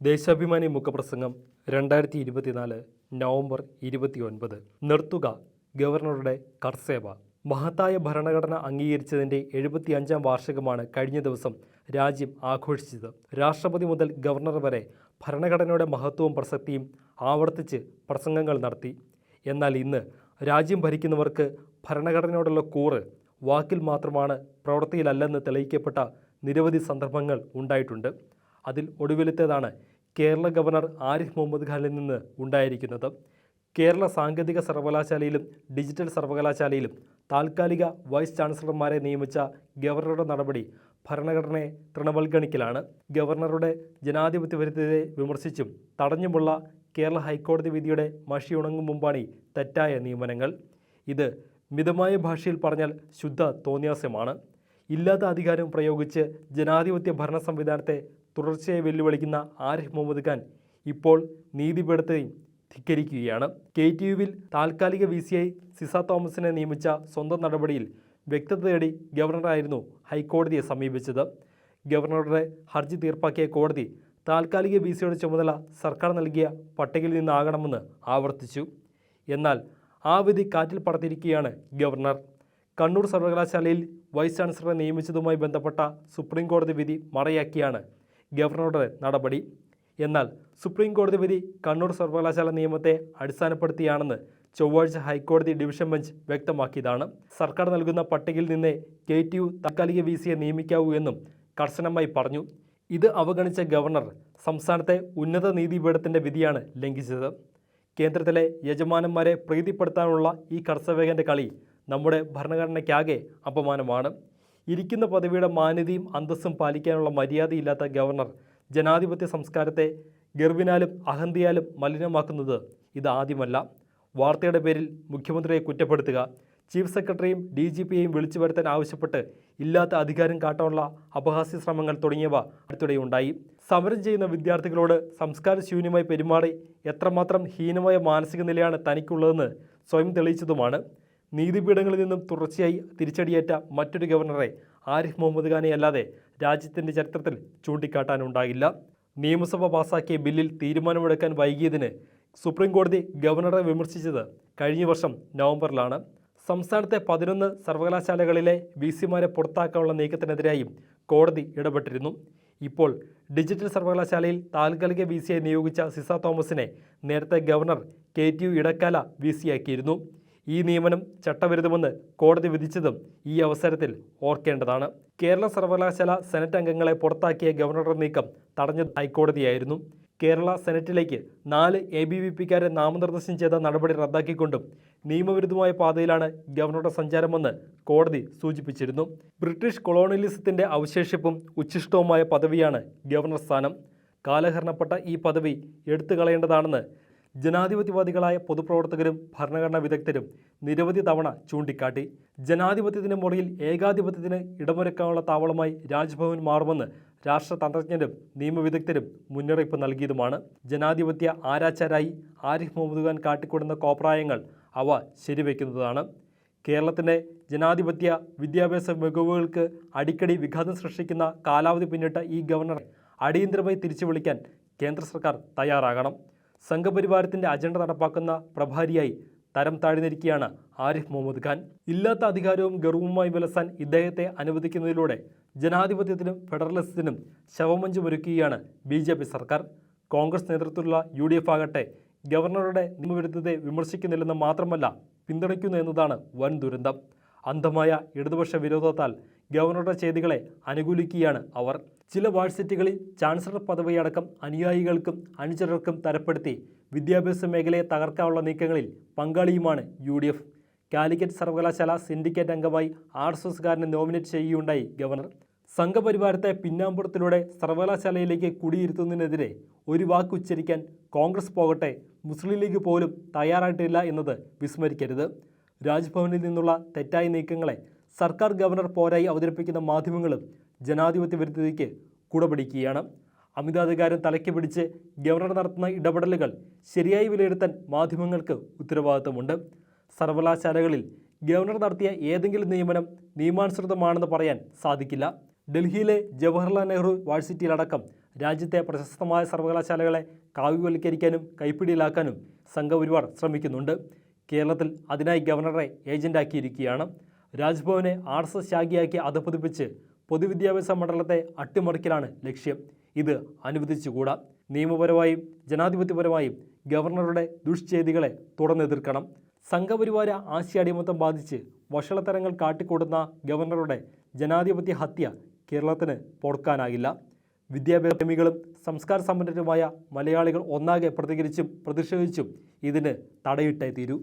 ദേശാഭിമാനി മുഖപ്രസംഗം 2024 നവംബർ 29. നിർത്തുക ഗവർണറുടെ കർസേവ. മഹത്തായ ഭരണഘടന അംഗീകരിച്ചതിൻ്റെ 75-ാം വാർഷികമാണ് കഴിഞ്ഞ ദിവസം രാജ്യം ആഘോഷിച്ചത്. രാഷ്ട്രപതി മുതൽ ഗവർണർ വരെ ഭരണഘടനയുടെ മഹത്വവും പ്രസക്തിയും ആവർത്തിച്ച് പ്രസംഗങ്ങൾ നടത്തി. എന്നാൽ ഇന്ന് രാജ്യം ഭരിക്കുന്നവർക്ക് ഭരണഘടനയോടുള്ള കൂറ് വാക്കിൽ മാത്രമാണ്, പ്രവൃത്തിയിലല്ലെന്ന് തെളിയിക്കപ്പെട്ട നിരവധി സന്ദർഭങ്ങൾ ഉണ്ടായിട്ടുണ്ട്. അതിൽ ഒടുവിലത്തേതാണ് കേരള ഗവർണർ ആരിഫ് മുഹമ്മദ് ഖാനിൽ നിന്ന് ഉണ്ടായിരിക്കുന്നത്. കേരള സാങ്കേതിക സർവകലാശാലയിലും ഡിജിറ്റൽ സർവകലാശാലയിലും താൽക്കാലിക വൈസ് ചാൻസലർമാരെ നിയമിച്ച ഗവർണറുടെ നടപടി ഭരണഘടനയെ തൃണവൽഗണിക്കലാണ്. ഗവർണറുടെ ജനാധിപത്യവിരുദ്ധതയെ വിമർശിച്ചും തടഞ്ഞുമുള്ള കേരള ഹൈക്കോടതി വിധിയുടെ മഷിയുണങ്ങും മുമ്പാണ് ഈ തെറ്റായ നിയമനങ്ങൾ. ഇത് മിതമായ ഭാഷയിൽ പറഞ്ഞാൽ ശുദ്ധ തോന്നിയാസമാണ്. ഇല്ലാത്ത അധികാരം പ്രയോഗിച്ച് ജനാധിപത്യ ഭരണ സംവിധാനത്തെ തുടർച്ചയായി വെല്ലുവിളിക്കുന്ന ആരിഫ് മുഹമ്മദ് ഖാൻ ഇപ്പോൾ നീതിപീഠത്തെയും ധിക്കരിക്കുകയാണ്. KTUവിൽ താൽക്കാലിക VC സിസ തോമസിനെ നിയമിച്ച സ്വന്തം നടപടിയിൽ വ്യക്തത തേടി ഗവർണറായിരുന്നു ഹൈക്കോടതിയെ സമീപിച്ചത്. ഗവർണറുടെ ഹർജി തീർപ്പാക്കിയ കോടതി താൽക്കാലിക VCയുടെ ചുമതല സർക്കാർ നൽകിയ പട്ടികയിൽ നിന്നാകണമെന്ന് ആവർത്തിച്ചു. എന്നാൽ ആ വിധി കാറ്റിൽ പറത്തിയിരിക്കുകയാണ് ഗവർണർ. കണ്ണൂർ സർവകലാശാലയിൽ വൈസ് ചാൻസലറെ നിയമിച്ചതുമായി ബന്ധപ്പെട്ട സുപ്രീം കോടതി വിധി മറയാക്കിയാണ് ഗവർണറുടെ നടപടി. എന്നാൽ സുപ്രീം കോടതി വിധി കണ്ണൂർ സർവകലാശാല നിയമത്തെ അടിസ്ഥാനപ്പെടുത്തിയാണെന്ന് ചൊവ്വാഴ്ച ഹൈക്കോടതി ഡിവിഷൻ ബെഞ്ച് വ്യക്തമാക്കിയതാണ്. സർക്കാർ നൽകുന്ന പട്ടികയിൽ നിന്ന് KTU താൽക്കാലിക VCയെ നിയമിക്കാവൂ എന്നും കർശനമായി പറഞ്ഞു. ഇത് അവഗണിച്ച ഗവർണർ സംസ്ഥാനത്തെ ഉന്നത നീതിപീഠത്തിൻ്റെ വിധിയാണ് ലംഘിച്ചത്. കേന്ദ്രത്തിലെ യജമാനന്മാരെ പ്രീതിപ്പെടുത്താനുള്ള ഈ കർസവേഗൻ്റെ കളി നമ്മുടെ ഭരണഘടനയ്ക്കാകെ അപമാനമാണ്. ഇരിക്കുന്ന പദവിയുടെ മാന്യതയും അന്തസ്സും പാലിക്കാനുള്ള മര്യാദയില്ലാത്ത ഗവർണർ ജനാധിപത്യ സംസ്കാരത്തെ ഗർവിനാലും അഹന്തയാലും മലിനമാക്കുന്നത് ഇതാദ്യമല്ല. വാർത്തയുടെ പേരിൽ മുഖ്യമന്ത്രിയെ കുറ്റപ്പെടുത്തുക, ചീഫ് സെക്രട്ടറിയും DGPയെയും വിളിച്ചു വരുത്താൻ ആവശ്യപ്പെട്ട് ഇല്ലാത്ത അധികാരം കാട്ടാനുള്ള അപഹാസ്യ ശ്രമങ്ങൾ തുടങ്ങിയവ അടുത്തിടെയുണ്ടായി. സമരം ചെയ്യുന്ന വിദ്യാർത്ഥികളോട് സംസ്കാരശൂന്യമായി പെരുമാറി എത്രമാത്രം ഹീനമായ മാനസിക നിലയാണ് തനിക്കുള്ളതെന്ന് സ്വയം തെളിയിച്ചതുമാണ്. നീതിപീഠങ്ങളിൽ നിന്നും തുടർച്ചയായി തിരിച്ചടിയേറ്റ മറ്റൊരു ഗവർണറെ ആരിഫ് മുഹമ്മദ് ഖാനെ അല്ലാതെ രാജ്യത്തിൻ്റെ ചരിത്രത്തിൽ ചൂണ്ടിക്കാട്ടാനുണ്ടാകില്ല. നിയമസഭ പാസാക്കിയ ബില്ലിൽ തീരുമാനമെടുക്കാൻ വൈകിയതിന് സുപ്രീം കോടതി ഗവർണറെ വിമർശിച്ചത് കഴിഞ്ഞ വർഷം നവംബറിലാണ്. സംസ്ഥാനത്തെ 11 സർവകലാശാലകളിലെ VCമാരെ പുറത്താക്കാനുള്ള നീക്കത്തിനെതിരായും കോടതി ഇടപെട്ടിരുന്നു. ഇപ്പോൾ ഡിജിറ്റൽ സർവകലാശാലയിൽ താൽക്കാലിക VCയായി നിയോഗിച്ച സിസ തോമസിനെ നേരത്തെ ഗവർണർ KTU ഇടക്കാല VCയാക്കിയിരുന്നു. ഈ നിയമനം ചട്ടവിരുദ്ധമെന്ന് കോടതി വിധിച്ചതും ഈ അവസരത്തിൽ ഓർക്കേണ്ടതാണ്. കേരള സർവകലാശാല സെനറ്റ് അംഗങ്ങളെ പുറത്താക്കിയ ഗവർണറുടെ നീക്കം തടഞ്ഞത് ഹൈക്കോടതിയായിരുന്നു. കേരള സെനറ്റിലേക്ക് 4 ABVPക്കാരെ നാമനിർദ്ദേശം ചെയ്ത നടപടി റദ്ദാക്കിക്കൊണ്ടും നിയമവിരുദ്ധമായ പാതയിലാണ് ഗവർണറുടെ സഞ്ചാരമെന്ന് കോടതി സൂചിപ്പിച്ചിരുന്നു. ബ്രിട്ടീഷ് കൊളോണിയലിസത്തിൻ്റെ അവശേഷിപ്പും ഉച്ഛിഷ്ടവുമായ പദവിയാണ് ഗവർണർ സ്ഥാനം. കാലഹരണപ്പെട്ട ഈ പദവി എടുത്തു കളയേണ്ടതാണെന്ന് ജനാധിപത്യവാദികളായ പൊതുപ്രവർത്തകരും ഭരണഘടനാ വിദഗ്ധരും നിരവധി തവണ ചൂണ്ടിക്കാട്ടി. ജനാധിപത്യത്തിൻ്റെ മുറിയിൽ ഏകാധിപത്യത്തിന് ഇടമൊരുക്കാനുള്ള താവളമായി രാജ്ഭവൻ മാറുമെന്ന് രാഷ്ട്രതന്ത്രജ്ഞരും നിയമവിദഗ്ധരും മുന്നറിയിപ്പ് നൽകിയതുമാണ്. ജനാധിപത്യ ആരാച്ചാരായി ആരിഫ് മുഹമ്മദ് ഖാൻ കാട്ടിക്കൊടുന്ന കോപ്രായങ്ങൾ അവ ശരിവെക്കുന്നതാണ്. കേരളത്തിൻ്റെ ജനാധിപത്യ വിദ്യാഭ്യാസ മികവുകൾക്ക് അടിക്കടി വിഘാതം സൃഷ്ടിക്കുന്ന കാലാവധി പിന്നിട്ട ഈ ഗവർണറെ അടിയന്തരമായി തിരിച്ചു വിളിക്കാൻ കേന്ദ്ര സർക്കാർ തയ്യാറാകണം. സംഘപരിവാരത്തിൻ്റെ അജണ്ട നടപ്പാക്കുന്ന പ്രഭാരിയായി തരം താഴ്ന്നിരിക്കുകയാണ് ആരിഫ് മുഹമ്മദ് ഖാൻ. ഇല്ലാത്ത അധികാരവും ഗർവവുമായി വിലസാൻ ഇദ്ദേഹത്തെ അനുവദിക്കുന്നതിലൂടെ ജനാധിപത്യത്തിനും ഫെഡറലിസത്തിനും ശവമഞ്ചമൊരുക്കുകയാണ് BJP സർക്കാർ. കോൺഗ്രസ് നേതൃത്വത്തിലുള്ള UDF ആകട്ടെ ഗവർണറുടെ നിയമവിരുദ്ധതയെ വിമർശിക്കുന്നില്ലെന്ന് മാത്രമല്ല പിന്തുണയ്ക്കുന്നു എന്നതാണ് വൻ ദുരന്തം. അന്ധമായ ഇടതുപക്ഷ വിരോധത്താൽ ഗവർണറുടെ ചെയ്തികളെ അനുകൂലിക്കുകയാണ് അവർ. ചില വാഴ്സിറ്റികളിൽ ചാൻസലർ പദവിയടക്കം അനുയായികൾക്കും അനുചരർക്കും തരപ്പെടുത്തി വിദ്യാഭ്യാസ മേഖലയെ തകർക്കാനുള്ള നീക്കങ്ങളിൽ പങ്കാളിയുമാണ് UDF. കാലിക്കറ്റ് സർവകലാശാല സിൻഡിക്കേറ്റ് അംഗമായി RSSകാരനെ നോമിനേറ്റ് ചെയ്യുകയുണ്ടായി ഗവർണർ. സംഘപരിവാരത്തെ പിന്നാമ്പുറത്തിലൂടെ സർവകലാശാലയിലേക്ക് കുടിയിരുത്തുന്നതിനെതിരെ ഒരു വാക്ക് ഉച്ചരിക്കാൻ കോൺഗ്രസ് പോകട്ടെ മുസ്ലിം ലീഗ് പോലും തയ്യാറായിട്ടില്ല എന്നത് വിസ്മരിക്കരുത്. രാജ്ഭവനിൽ നിന്നുള്ള തെറ്റായ നീക്കങ്ങളെ സർക്കാർ ഗവർണർ പോരായി അവതരിപ്പിക്കുന്ന മാധ്യമങ്ങളും ജനാധിപത്യ വിരുദ്ധതയ്ക്ക് കുടപിടിക്കുകയാണ്. അമിതാധികാരം തലയ്ക്ക് പിടിച്ച് ഗവർണർ നടത്തുന്ന ഇടപെടലുകൾ ശരിയായി വിലയിരുത്താൻ മാധ്യമങ്ങൾക്ക് ഉത്തരവാദിത്തമുണ്ട്. സർവകലാശാലകളിൽ ഗവർണർ നടത്തിയ ഏതെങ്കിലും നിയമനം നിയമാനുസൃതമാണെന്ന് പറയാൻ സാധിക്കില്ല. ഡൽഹിയിലെ ജവഹർലാൽ നെഹ്റു യൂണിവേഴ്സിറ്റിയിലടക്കം രാജ്യത്തെ പ്രശസ്തമായ സർവകലാശാലകളെ കാവ്യവൽക്കരിക്കാനും കൈപ്പിടിയിലാക്കാനും സംഘപരിവാർ ശ്രമിക്കുന്നുണ്ട്. കേരളത്തിൽ അതിനായി ഗവർണറെ ഏജന്റാക്കിയിരിക്കുകയാണ്. രാജ്ഭവനെ RSS ശാഖയാക്കി അധപതിപ്പിച്ച് പൊതുവിദ്യാഭ്യാസ മണ്ഡലത്തെ അട്ടിമറിക്കലാണ് ലക്ഷ്യം. ഇത് അനുവദിച്ചുകൂടാ. നിയമപരമായും ജനാധിപത്യപരമായും ഗവർണറുടെ ദുഷ്ചെയ്തികളെ തുറന്നെതിർക്കണം. സംഘപരിവാര ആശയാടിമത്തം ബാധിച്ച് വഷളത്തരങ്ങൾ കാട്ടിക്കൊടുന്ന ഗവർണറുടെ ജനാധിപത്യ ഹത്യ കേരളത്തിന് പൊറുക്കാനാകില്ല. വിദ്യാഭ്യാസപ്രേമികളും സംസ്കാര സമ്പന്നരുമായ മലയാളികൾ ഒന്നാകെ പ്രതികരിച്ചും പ്രതിഷേധിച്ചും ഇതിന് തടയിട്ടേ തീരൂ.